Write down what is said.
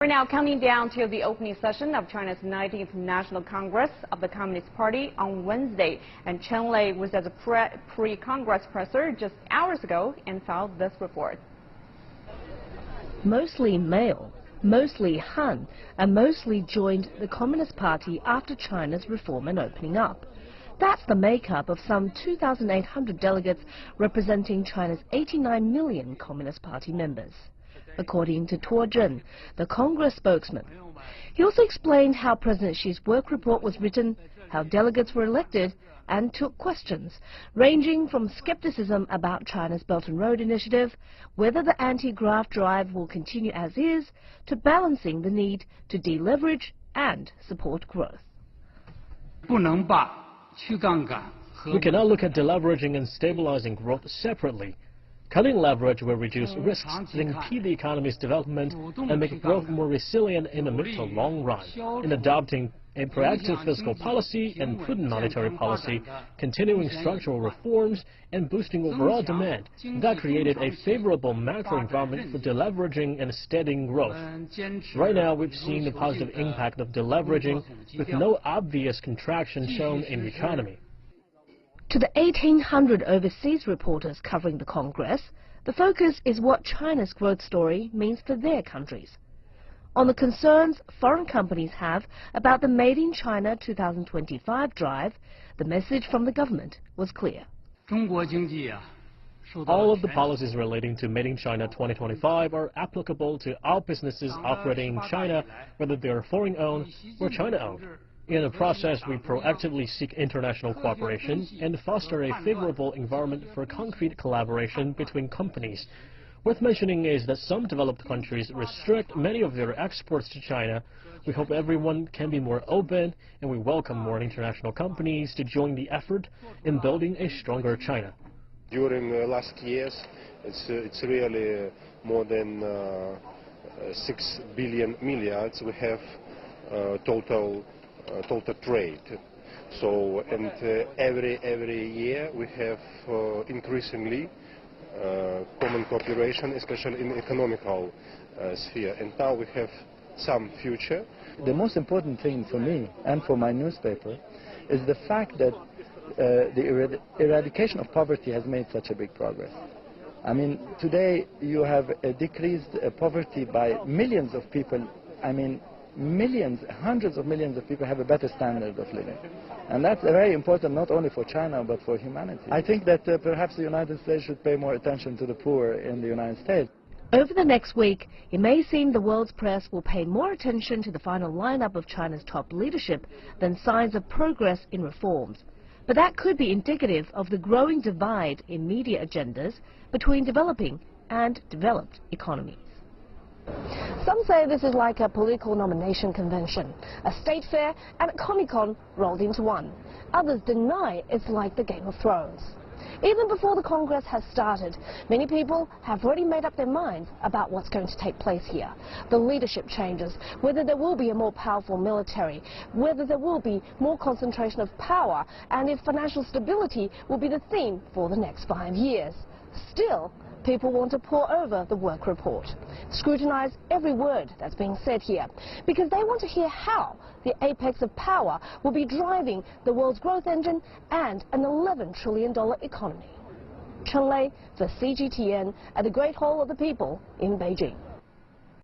We're now counting down to the opening session of China's 19th National Congress of the Communist Party on Wednesday. And Chen Lei was at the pre-Congress presser just hours ago and filed this report. Mostly male, mostly Han, and mostly joined the Communist Party after China's reform and opening up. That's the makeup of some 2,800 delegates representing China's 89 million Communist Party members, according to Tuo Zhen, the Congress spokesman. He also explained how President Xi's work report was written, how delegates were elected, and took questions, ranging from skepticism about China's Belt and Road Initiative, whether the anti-graft drive will continue as is, to balancing the need to deleverage and support growth. We cannot look at deleveraging and stabilizing growth separately. Cutting leverage will reduce risks that impede the economy's development and make growth more resilient in the mid to long run. In adopting a proactive fiscal policy and prudent monetary policy, continuing structural reforms, and boosting overall demand, that created a favorable macro environment for deleveraging and steadying growth. Right now, we've seen the positive impact of deleveraging with no obvious contraction shown in the economy. To the 1,800 overseas reporters covering the Congress, the focus is what China's growth story means for their countries. On the concerns foreign companies have about the Made in China 2025 drive, the message from the government was clear. All of the policies relating to Made in China 2025 are applicable to all businesses operating in China, whether they are foreign-owned or China-owned. In the process, we proactively seek international cooperation and foster a favorable environment for concrete collaboration between companies. Worth mentioning is that some developed countries restrict many of their exports to China. We hope everyone can be more open, and we welcome more international companies to join the effort in building a stronger China. During last years, it's really more than 6 billion milliards we have total trade. So, and every year we have increasingly common cooperation, especially in the economical sphere. And now we have some future. The most important thing for me and for my newspaper is the fact that the eradication of poverty has made such a big progress. I mean, today you have decreased poverty by millions of people. I mean, millions, hundreds of millions of people have a better standard of living. And that's very important not only for China but for humanity. I think that perhaps the United States should pay more attention to the poor in the United States. Over the next week, it may seem the world's press will pay more attention to the final lineup of China's top leadership than signs of progress in reforms. But that could be indicative of the growing divide in media agendas between developing and developed economies. Some say this is like a political nomination convention, a state fair and a Comic-Con rolled into one. Others deny it's like the Game of Thrones. Even before the Congress has started, many people have already made up their minds about what's going to take place here. The leadership changes, whether there will be a more powerful military, whether there will be more concentration of power, and if financial stability will be the theme for the next 5 years. Still, people want to pore over the work report, scrutinize every word that's being said here, because they want to hear how the apex of power will be driving the world's growth engine and an $11 trillion economy. Chen Lei for CGTN at the Great Hall of the People in Beijing.